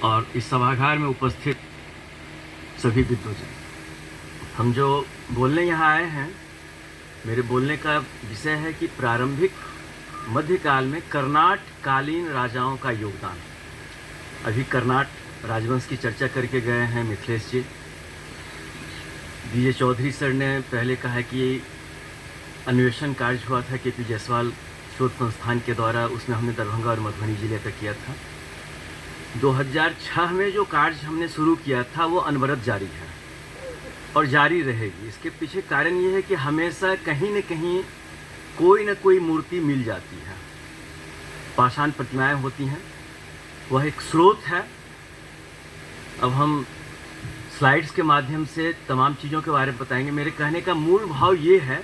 और इस सभागार में उपस्थित सभी विद्वजन, हम जो बोलने यहाँ आए हैं, मेरे बोलने का विषय है कि प्रारंभिक मध्यकाल में कर्नाट कालीन राजाओं का योगदान। अभी कर्नाट राजवंश की चर्चा करके गए हैं मिथिलेश जी। बीजे चौधरी सर ने पहले कहा कि अन्वेषण कार्य हुआ था के.पी. जायसवाल शोध संस्थान के द्वारा, उसमें हमने दरभंगा और मधुबनी जिले का किया था। 2006 में जो कार्य हमने शुरू किया था वो अनवरत जारी है और जारी रहेगी। इसके पीछे कारण ये है कि हमेशा कहीं न कहीं कोई न कोई मूर्ति मिल जाती है, पाषाण प्रतिमाएं होती हैं, वह एक स्रोत है। अब हम स्लाइड्स के माध्यम से तमाम चीज़ों के बारे में बताएंगे। मेरे कहने का मूल भाव ये है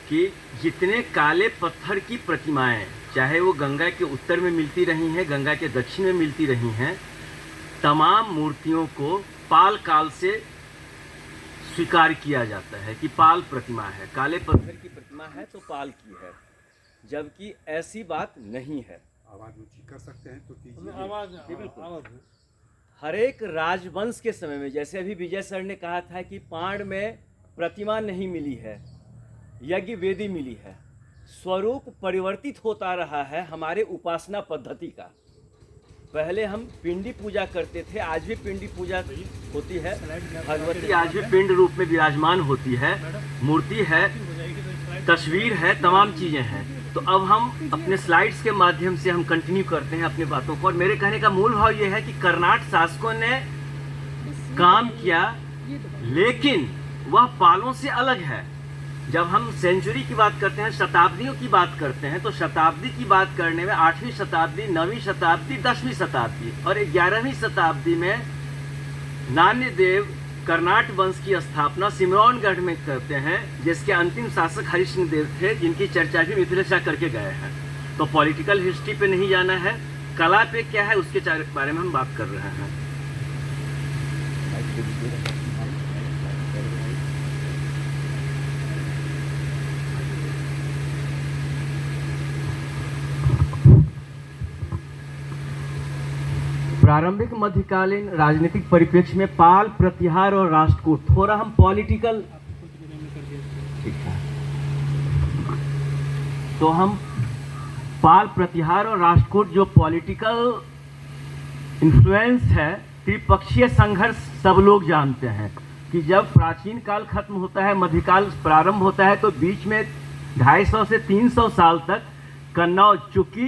कि जितने काले पत्थर की प्रतिमाएं, चाहे वो गंगा के उत्तर में मिलती रही हैं, गंगा के दक्षिण में मिलती रही हैं, तमाम मूर्तियों को पाल काल से स्वीकार किया जाता है कि पाल प्रतिमा है, काले पत्थर की प्रतिमा है तो पाल की है, जबकि ऐसी बात नहीं है। आवाज़ ऊंची कर सकते हैं तो कीजिए। बिल्कुल। हर एक राजवंश के समय में, जैसे अभी विजय सर ने कहा था कि पाण में प्रतिमा नहीं मिली है, यज्ञ वेदी मिली है, स्वरूप परिवर्तित होता रहा है हमारे उपासना पद्धति का। पहले हम पिंडी पूजा करते थे, आज भी पिंडी पूजा होती है, भगवती आज भी पिंड रूप में विराजमान होती है, मूर्ति है, तस्वीर है, तमाम चीज़ें हैं। तो अब हम अपने स्लाइड्स के माध्यम से हम कंटिन्यू करते हैं अपनी बातों को। और मेरे कहने का मूल भाव ये है कि कर्नाट शासकों ने काम किया, लेकिन वह पालों से अलग है। जब हम सेंचुरी की बात करते हैं, शताब्दियों की बात करते हैं, तो शताब्दी की बात करने में 8वीं शताब्दी, 9वीं शताब्दी, 10वीं शताब्दी और 11वीं शताब्दी में नान्यदेव कर्नाट वंश की स्थापना सिमरौनगढ़ में करते हैं, जिसके अंतिम शासक हरिश्चंद्र देव थे, जिनकी चर्चा भी मिथिलेश करके गए हैं। तो पॉलिटिकल हिस्ट्री पे नहीं जाना है, कला पे क्या है उसके बारे में हम बात कर रहे हैं। प्रारंभिक मध्यकालीन राजनीतिक परिप्रेक्ष्य में पाल, प्रतिहार और राष्ट्रकूट, थोड़ा हम पॉलिटिकल, ठीक है, तो हम पाल, प्रतिहार और राष्ट्रकूट जो पॉलिटिकल इन्फ्लुएंस है, त्रिपक्षीय संघर्ष सब लोग जानते हैं कि जब प्राचीन काल खत्म होता है, मध्यकाल प्रारंभ होता है, तो बीच में 250 से 300 साल तक कन्नौज, चूंकि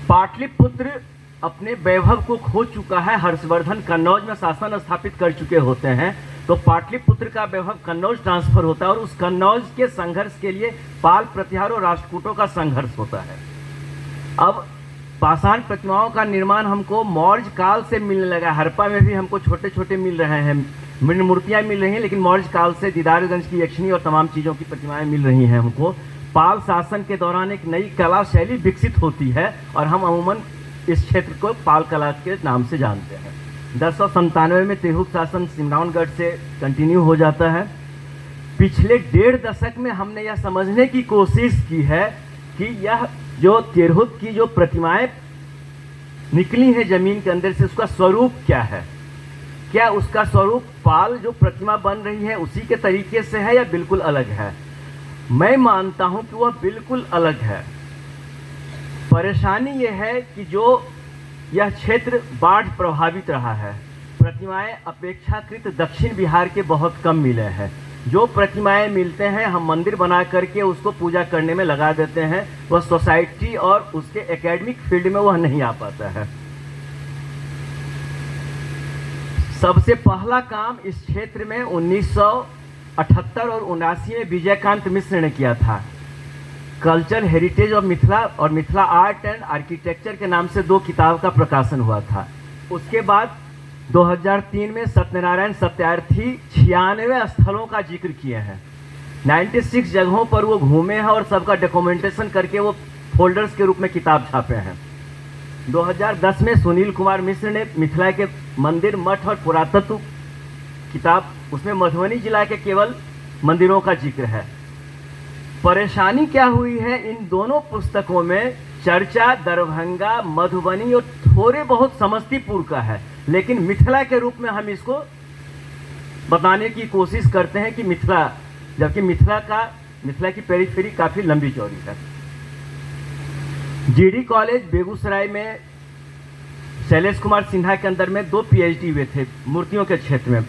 पाटलिपुत्र अपने वैभव को खो चुका है, हर्षवर्धन कन्नौज में शासन स्थापित कर चुके होते हैं, तो पाटलिपुत्र का वैभव कन्नौज ट्रांसफर होता है और उस कन्नौज के संघर्ष के लिए पाल, प्रतिहार और राष्ट्रकूटों का संघर्ष होता है। अब पाषाण प्रतिमाओं का निर्माण हमको मौर्य काल से मिलने लगा। हड़प्पा में भी हमको छोटे छोटे मिल रहे हैं, मूर्तियाँ मिल रही हैं, लेकिन मौर्य काल से दीदारगंज की यक्षिणी और तमाम चीज़ों की प्रतिमाएँ मिल रही हैं हमको। पाल शासन के दौरान एक नई कला शैली विकसित होती है और हम अमूमन इस क्षेत्र को पाल कला के नाम से जानते हैं। 1097 में तिरहुत शासन सिमरौनगढ़ से कंटिन्यू हो जाता है। पिछले 1.5 दशक में हमने यह समझने की कोशिश की है कि यह जो तिरहुत की जो प्रतिमाएं निकली हैं जमीन के अंदर से, उसका स्वरूप क्या है। क्या उसका स्वरूप पाल जो प्रतिमा बन रही है उसी के तरीके से है या बिल्कुल अलग है? मैं मानता हूं कि वह बिल्कुल अलग है। परेशानी यह है कि जो यह क्षेत्र बाढ़ प्रभावित रहा है, प्रतिमाएं अपेक्षाकृत दक्षिण बिहार के बहुत कम मिले हैं। जो प्रतिमाएं मिलते हैं हम मंदिर बना करके उसको पूजा करने में लगा देते हैं, वह सोसाइटी और उसके एकेडमिक फील्ड में वह नहीं आ पाता है। सबसे पहला काम इस क्षेत्र में 1978 और 79 में विजयकांत मिश्र ने किया था। कल्चर हेरिटेज ऑफ मिथिला और मिथिला आर्ट एंड आर्किटेक्चर के नाम से 2 किताब का प्रकाशन हुआ था। उसके बाद 2003 में सत्यनारायण सत्यार्थी 96 स्थलों का जिक्र किए हैं। 96 जगहों पर वो घूमे हैं और सबका डॉक्यूमेंटेशन करके वो फोल्डर्स के रूप में किताब छापे हैं। 2010 में सुनील कुमार मिश्र ने मिथिला के मंदिर, मठ और पुरातत्व किताब, उसमें मधुबनी जिला के केवल मंदिरों का जिक्र है। परेशानी क्या हुई है इन दोनों पुस्तकों में, चर्चा दरभंगा, मधुबनी और थोड़े बहुत समस्तीपुर का है, लेकिन मिथिला के रूप में हम इसको बताने की कोशिश करते हैं कि मिथिला, जबकि मिथिला की पेरिफेरी काफ़ी लंबी चौड़ी है। जीडी कॉलेज बेगूसराय में शैलेश कुमार सिन्हा के अंदर में 2 PhD हुए थे मूर्तियों के क्षेत्र में।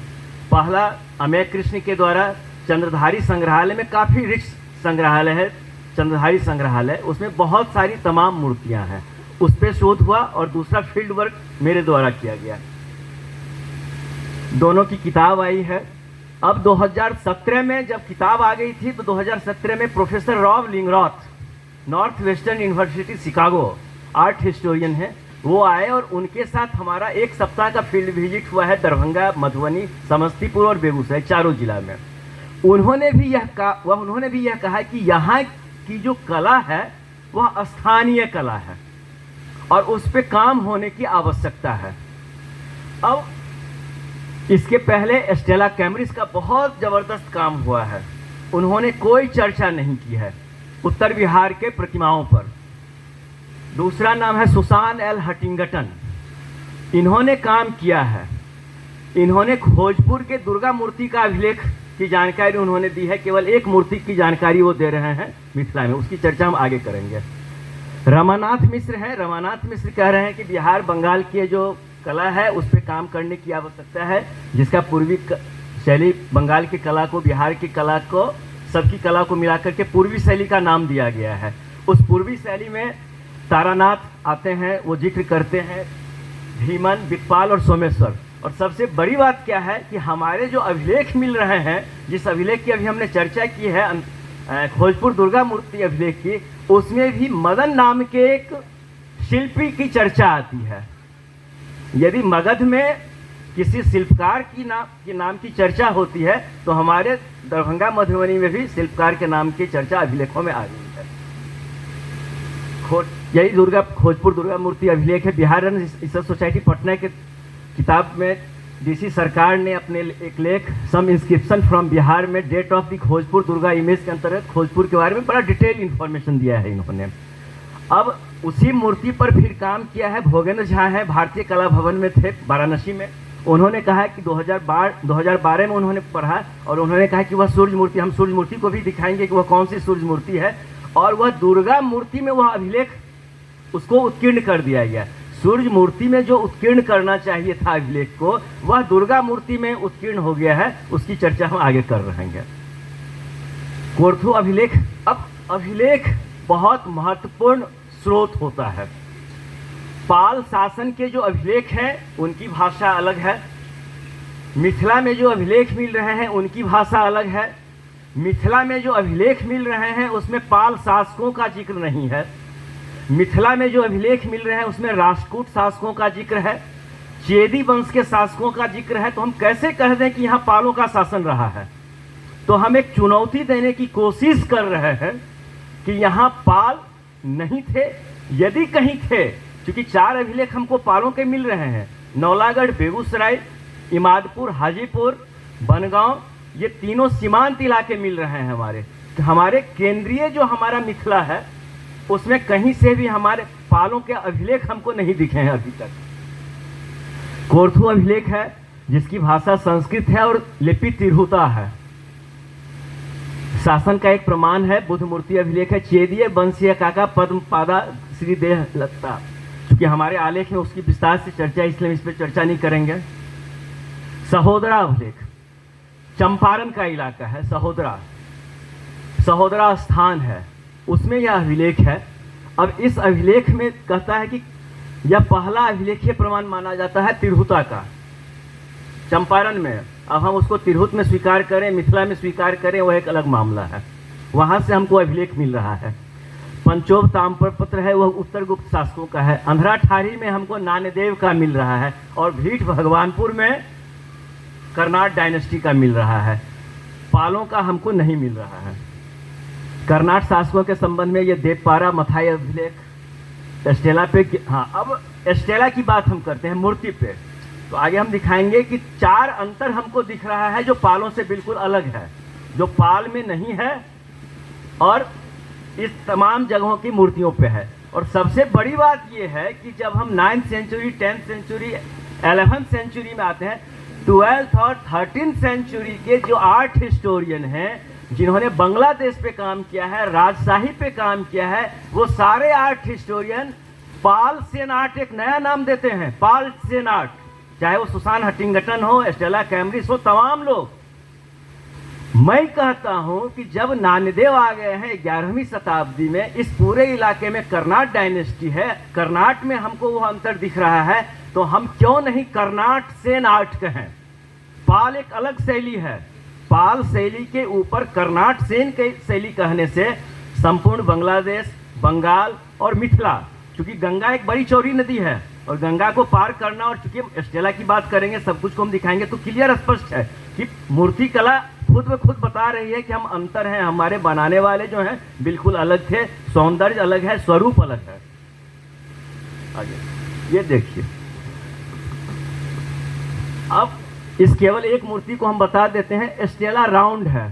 पहला अमेय कृष्ण के द्वारा चंद्रधारी संग्रहालय में, काफ़ी रिच संग्रहालय है चंद्रधारी संग्रहालय, उसमें बहुत सारी तमाम मूर्तियां हैं, उस पर शोध हुआ। और दूसरा फील्ड वर्क मेरे द्वारा किया गया, दोनों की किताब आई है। अब 2017 में जब किताब आ गई थी तो 2017 में professor Rob Linrothe, Northwestern University Chicago, art historian है, वो आए और उनके साथ हमारा 1 सप्ताह का फील्ड विजिट हुआ है दरभंगा, मधुबनी, समस्तीपुर और बेगूसराय, चारों जिला में। उन्होंने भी यह कहा कि यहाँ की जो कला है वह स्थानीय कला है और उस पर काम होने की आवश्यकता है। अब इसके पहले स्टेला कैम्ब्रिज का बहुत ज़बरदस्त काम हुआ है, उन्होंने कोई चर्चा नहीं की है उत्तर बिहार के प्रतिमाओं पर। दूसरा नाम है सुसान एल हटिंगटन, इन्होंने काम किया है, इन्होंने भोजपुर के दुर्गा मूर्ति का अभिलेख की जानकारी उन्होंने दी है, केवल एक मूर्ति की जानकारी वो दे रहे हैं मिथिला में, उसकी चर्चा हम आगे करेंगे। रमानाथ मिश्र है, रमानाथ मिश्र कह रहे हैं कि बिहार बंगाल की जो कला है उस पर काम करने की आवश्यकता है, जिसका पूर्वी शैली बंगाल की कला को, बिहार की कला को, सबकी कला को मिलाकर के पूर्वी शैली का नाम दिया गया है। उस पूर्वी शैली में तारानाथ आते हैं, वो जिक्र करते हैं भीमन, बिकपाल और सोमेश्वर। और सबसे बड़ी बात क्या है कि हमारे जो अभिलेख मिल रहे हैं, जिस अभिलेख की अभी हमने चर्चा की है भोजपुर दुर्गा मूर्ति अभिलेख की, उसमें भी मदन नाम के एक शिल्पी की चर्चा आती है। यदि मगध में किसी शिल्पकार की नाम की चर्चा होती है तो हमारे दरभंगा मधुबनी में भी शिल्पकार के नाम की चर्चा अभिलेखों में आ गई है। यही भोजपुर दुर्गा मूर्ति अभिलेख है। बिहार रिसर्च सोसाइटी पटना के किताब में डीसी सरकार ने अपने एक लेख सम इंस्क्रिप्शन फ्रॉम बिहार में date of the Bhojpur Durga image के अंतर्गत भोजपुर के बारे में बड़ा डिटेल इन्फॉर्मेशन दिया है इन्होंने। अब उसी मूर्ति पर फिर काम किया है भोगेंद्र झा है, भारतीय कला भवन में थे वाराणसी में। उन्होंने कहा कि 2012 में उन्होंने पढ़ा और उन्होंने कहा कि वह सूर्य मूर्ति, हम सूर्य मूर्ति को भी दिखाएंगे कि वह कौन सी सूर्य मूर्ति है, और वह दुर्गा मूर्ति में वह अभिलेख उसको उत्कीर्ण कर दिया गया। सूर्य मूर्ति में जो उत्कीर्ण करना चाहिए था अभिलेख को, वह दुर्गा मूर्ति में उत्कीर्ण हो गया है, उसकी चर्चा हम आगे कर रहे हैं। कोर्थू अभिलेख, अब अभिलेख बहुत महत्वपूर्ण स्रोत होता है। पाल शासन के जो अभिलेख हैं उनकी भाषा अलग है, मिथिला में जो अभिलेख मिल रहे हैं उनकी भाषा अलग है। मिथिला में जो अभिलेख मिल रहे हैं उसमें पाल शासकों का जिक्र नहीं है, मिथिला में जो अभिलेख मिल रहे हैं उसमें राष्ट्रकूट शासकों का जिक्र है, चेदी वंश के शासकों का जिक्र है। तो हम कैसे कह दें कि यहाँ पालों का शासन रहा है? तो हम एक चुनौती देने की कोशिश कर रहे हैं कि यहाँ पाल नहीं थे, यदि कहीं थे, क्योंकि 4 अभिलेख हमको पालों के मिल रहे हैं, नौलागढ़, बेगूसराय, इमादपुर, हाजीपुर, बनगांव, ये तीनों सीमांत इलाके मिल रहे हैं हमारे। तो हमारे केंद्रीय जो हमारा मिथिला है उसमें कहीं से भी हमारे पालों के अभिलेख हमको नहीं दिखे हैं अभी तक। कोर्थू अभिलेख है जिसकी भाषा संस्कृत है और लिपि तिरहुता है, शासन का एक प्रमाण है। बुद्ध मूर्ति अभिलेख है। चेदीय वंशीय काका पद्म पादा श्री देह लगता, क्योंकि हमारे आलेख में उसकी विस्तार से चर्चा, इसलिए इस पर चर्चा नहीं करेंगे। सहोदरा अभिलेख चंपारण का इलाका है, सहोदरा स्थान है, उसमें यह अभिलेख है। अब इस अभिलेख में कहता है कि यह पहला अभिलेखीय प्रमाण माना जाता है तिरहुता का, चंपारण में। अब हम उसको तिरहुत में स्वीकार करें, मिथिला में स्वीकार करें, वह एक अलग मामला है। वहाँ से हमको अभिलेख मिल रहा है। पंचोब ताम्रपत्र है, वह उत्तर गुप्त शासकों का है। अंधरा ठारी में हमको नान्यदेव का मिल रहा है और भीट भगवानपुर में कर्नाट डायनेस्टी का मिल रहा है। पालों का हमको नहीं मिल रहा है। कर्नाट शासकों के संबंध में ये देवपारा मथाई अभिलेख स्टेला पे, हाँ, अब स्टेला की बात हम करते हैं मूर्ति पे। तो आगे हम दिखाएंगे कि 4 अंतर हमको दिख रहा है जो पालों से बिल्कुल अलग है, जो पाल में नहीं है और इस तमाम जगहों की मूर्तियों पे है। और सबसे बड़ी बात यह है कि जब हम 9th century, 10th century, 11th century में आते हैं, 12th और 13th सेंचुरी के जो आर्ट हिस्टोरियन हैं, जिन्होंने बांग्लादेश पे काम किया है, राजशाही पे काम किया है, वो सारे आर्ट हिस्टोरियन पाल सेन आर्ट, एक नया नाम देते हैं, पाल सेन आर्ट, चाहे वो सुसान हटिंगटन हो, स्टेला कैम्ब्रिस हो, तमाम लोग। मैं कहता हूं कि जब नामदेव आ गए हैं 11वीं शताब्दी में, इस पूरे इलाके में कर्नाट डायनेस्टी है, कर्नाट में हमको वो अंतर दिख रहा है, तो हम क्यों नहीं कर्नाट सेन आर्ट कहें। पाल एक अलग शैली है, पाल शैली के ऊपर कर्नाट सेन की शैली कहने से संपूर्ण बांग्लादेश, बंगाल और मिथिला, क्योंकि गंगा एक बड़ी चौड़ी नदी है और गंगा को पार करना, और चूंकि स्टेला की बात करेंगे, सब कुछ को हम दिखाएंगे, तो क्लियर स्पष्ट है कि मूर्ति कला खुद ब खुद बता रही है कि हम अंतर हैं, हमारे बनाने वाले जो हैं बिल्कुल अलग थे, सौंदर्य अलग है, स्वरूप अलग है। आगे ये देखिए, अब इस केवल एक मूर्ति को हम बता देते हैं, स्टेला राउंड है।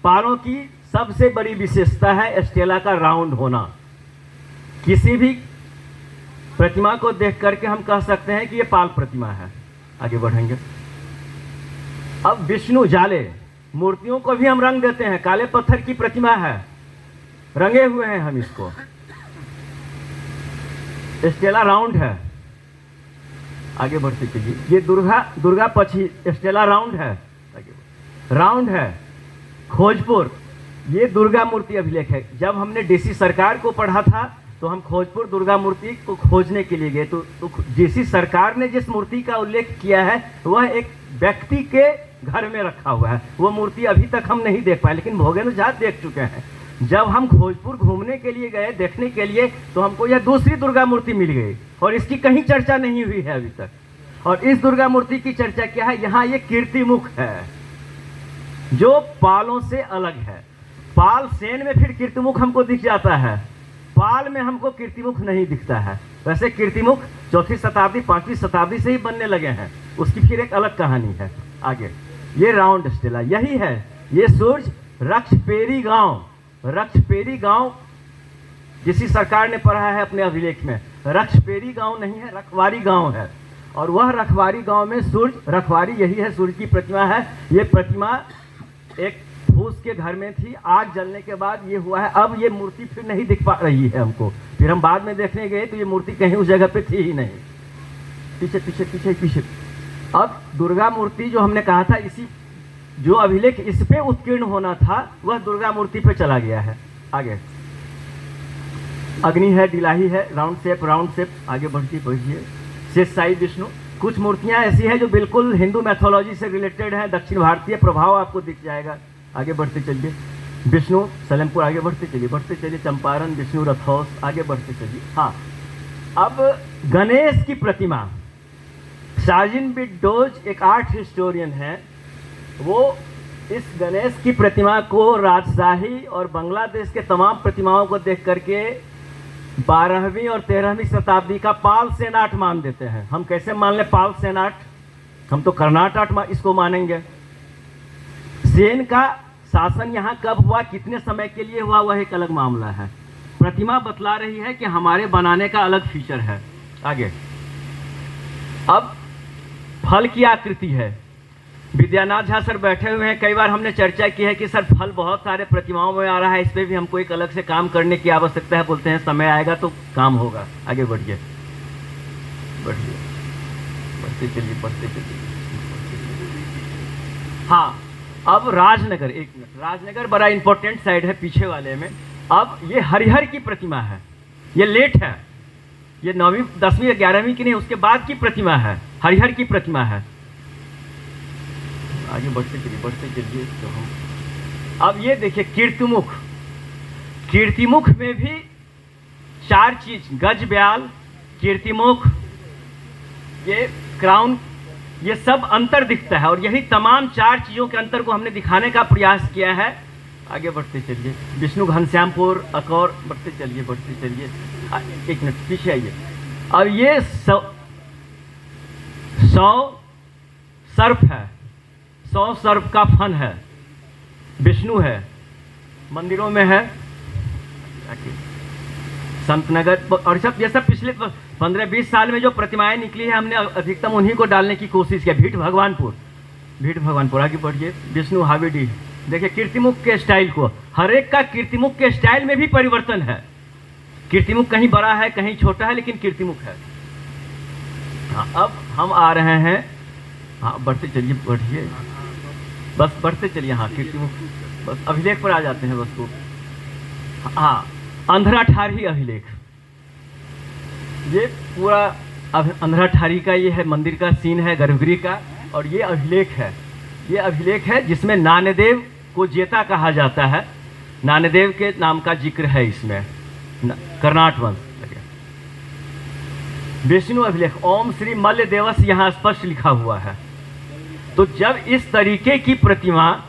पालों की सबसे बड़ी विशेषता है स्टेला का राउंड होना। किसी भी प्रतिमा को देख करके हम कह सकते हैं कि ये पाल प्रतिमा है। आगे बढ़ेंगे। अब विष्णु जाले, मूर्तियों को भी हम रंग देते हैं, काले पत्थर की प्रतिमा है, रंगे हुए हैं हम इसको, स्टेला राउंड है। आगे बढ़ते चलिए, ये दुर्गा पक्षी, स्टेला राउंड है, राउंड है। खोजपुर, ये दुर्गा मूर्ति अभिलेख है। जब हमने डीसी सरकार को पढ़ा था तो हम खोजपुर दुर्गा मूर्ति को खोजने के लिए गए, तो डीसी सरकार ने जिस मूर्ति का उल्लेख किया है वह एक व्यक्ति के घर में रखा हुआ है। वो मूर्ति अभी तक हम नहीं देख पाए, लेकिन भोगेंद्र झा देख चुके हैं। जब हम खोजपुर घूमने के लिए गए, देखने के लिए, तो हमको यह दूसरी दुर्गा मूर्ति मिल गई और इसकी कहीं चर्चा नहीं हुई है अभी तक। और इस दुर्गा मूर्ति की चर्चा क्या है, यहाँ ये कीर्तिमुख है जो पालों से अलग है। पाल सेन में फिर कीर्तिमुख हमको दिख जाता है, पाल में हमको कीर्तिमुख नहीं दिखता है। वैसे कीर्तिमुख 4वीं शताब्दी 5वीं शताब्दी से ही बनने लगे हैं, उसकी फिर एक अलग कहानी है। आगे ये राउंड स्टेला यही है। ये सूर्य रक्षपेरी गांव, रक्षपेरी गांव जिसी सरकार ने पढ़ा है अपने अभिलेख में, रक्षपेरी गांव नहीं है, रखवारी गांव है। और वह रखवारी गांव में सूर्य, रखवारी यही है, सूर्य की प्रतिमा है। ये प्रतिमा एक फूस के घर में थी, आग जलने के बाद ये हुआ है। अब ये मूर्ति फिर नहीं दिख पा रही है हमको, फिर हम बाद में देखने गए तो ये मूर्ति कहीं उस जगह पे थी ही नहीं, पीछे पीछे पीछे पीछे। अब दुर्गा मूर्ति जो हमने कहा था, इसी जो अभिलेख इस पे उत्कीर्ण होना था वह दुर्गा मूर्ति पे चला गया है। आगे अग्नि है, डिलाही है, राउंड शेप, राउंड शेप। आगे बढ़िए। शेष साई विष्णु, कुछ मूर्तियां ऐसी हैं जो बिल्कुल हिंदू मैथोलॉजी से रिलेटेड है, दक्षिण भारतीय प्रभाव आपको दिख जाएगा। आगे बढ़ते चलिए, विष्णु सलेमपुर। आगे बढ़ते चलिए चंपारण, विष्णु रथौस। आगे बढ़ते चलिए। हाँ, अब गणेश की प्रतिमा, साजिन बिडोज एक आर्ट हिस्टोरियन है, वो इस गणेश की प्रतिमा को राजशाही और बांग्लादेश के तमाम प्रतिमाओं को देख करके 12वीं और 13वीं शताब्दी का पाल सेन आर्ट मान देते हैं। हम कैसे मान लें पाल सेन आर्ट, हम तो कर्नाट आर्ट इसको मानेंगे। सेन का शासन यहाँ कब हुआ, कितने समय के लिए हुआ, वह एक अलग मामला है। प्रतिमा बतला रही है कि हमारे बनाने का अलग फीचर है। आगे अब फल की आकृति है। विद्यानाथ झा सर बैठे हुए हैं, कई बार हमने चर्चा की है कि सर फल बहुत सारे प्रतिमाओं में आ रहा है, इस पर भी हमको एक अलग से काम करने की आवश्यकता है। बोलते हैं समय आएगा तो काम होगा। आगे बढ़िए, बढ़ते चलिए। हाँ, अब राजनगर, एक मिनट, राजनगर बड़ा इंपॉर्टेंट साइड है पीछे वाले में। अब ये हरिहर की प्रतिमा है, ये लेट है, ये 9वीं 10वीं 11वीं की नहीं, उसके बाद की प्रतिमा है, हरिहर की प्रतिमा है। आगे बढ़ते चलिए तो हम अब ये देखिए कीर्तिमुख। कीर्तिमुख में भी 4 चीज, गज ब्याल, कीर्तिमुख, ये क्राउन, ये सब अंतर दिखता है। और यही तमाम 4 चीजों के अंतर को हमने दिखाने का प्रयास किया है। आगे बढ़ते चलिए, विष्णु घनश्यामपुर, अकौर। बढ़ते चलिए। एक मिनट पीछे आइए। अब ये 100 सर्प है, 100 सर्प का फन है, विष्णु है, मंदिरों में है। संतनगर और सब ये सब पिछले 15-20 साल में जो प्रतिमाएं निकली है हमने अधिकतम उन्हीं को डालने की कोशिश किया। भीट भगवानपुर आगे बढ़िए, विष्णु हावेडी। देखिए कीर्तिमुख के स्टाइल को, हर एक का कीर्तिमुख के स्टाइल में भी परिवर्तन है। कीर्तिमुख कहीं बड़ा है कहीं छोटा है, लेकिन कीर्तिमुख है। हाँ, अब हम आ रहे हैं, हाँ बढ़ते चलिए, बढ़िए बस बढ़ते चलिए। हाँ कीर्तिमुख, बस अभिलेख पर आ जाते हैं बस को। हाँ अंधराठारी अभिलेख, ये पूरा अंधराठारी का ये है, मंदिर का सीन है गर्भगृह का। और ये अभिलेख है जिसमें नानदेव को जेता कहा जाता है। नानदेव के नाम का जिक्र है इसमें, कर्नाट वंश। विष्णु अभिलेख, ओम श्री मल्ल देवस यहाँ स्पष्ट लिखा हुआ है। तो जब इस तरीके की प्रतिमा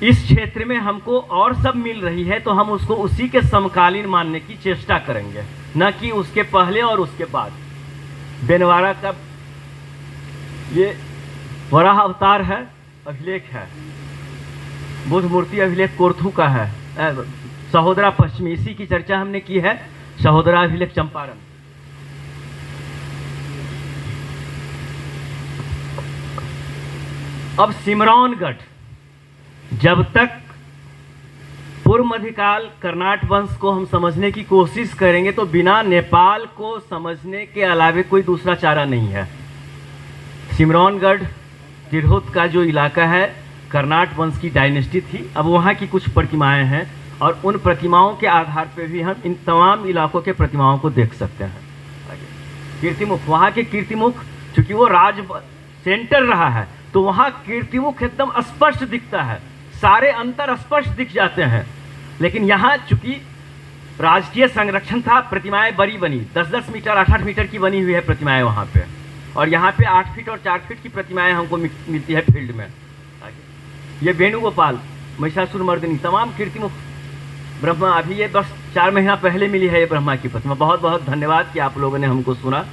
इस क्षेत्र में हमको और सब मिल रही है तो हम उसको उसी के समकालीन मानने की चेष्टा करेंगे, न कि उसके पहले और उसके बाद। बेनवाड़ा का ये वराह अवतार है, अभिलेख है। बुद्ध मूर्ति अभिलेख कोरथू का है। सहोदरा पश्चिमी, इसी की चर्चा हमने की है, सहोदरा अभिलेख चंपारण। अब सिमरौनगढ़, जब तक पूर्व मध्यकाल कर्नाट वंश को हम समझने की कोशिश करेंगे तो बिना नेपाल को समझने के अलावे कोई दूसरा चारा नहीं है। सिमरौनगढ़ तिरहुत का जो इलाका है कर्नाट वंश की डायनेस्टी थी। अब वहाँ की कुछ प्रतिमाएं हैं और उन प्रतिमाओं के आधार पर भी हम इन तमाम इलाकों के प्रतिमाओं को देख सकते हैं। कीर्तिमुख, वहाँ के कीर्तिमुख चूँकि वो राज सेंटर रहा है तो वहाँ कीर्तिमुख एकदम स्पष्ट दिखता है, सारे अंतर स्पष्ट दिख जाते हैं। लेकिन यहाँ चूँकि राजकीय संरक्षण था, प्रतिमाएं बड़ी बनी, 10-10 मीटर 8-8 मीटर की बनी हुई है प्रतिमाएं वहाँ पे। और यहाँ पे 8 फीट और 4 फीट की प्रतिमाएं हमको मिलती है फील्ड में। ये वेणुगोपाल, महिषासुर मर्दिनी, तमाम कीर्तिमुख ब्रह्मा, अभी ये बस 4 महीना पहले मिली है ये ब्रह्मा की प्रतिमा। बहुत बहुत धन्यवाद कि आप लोगों ने हमको सुना।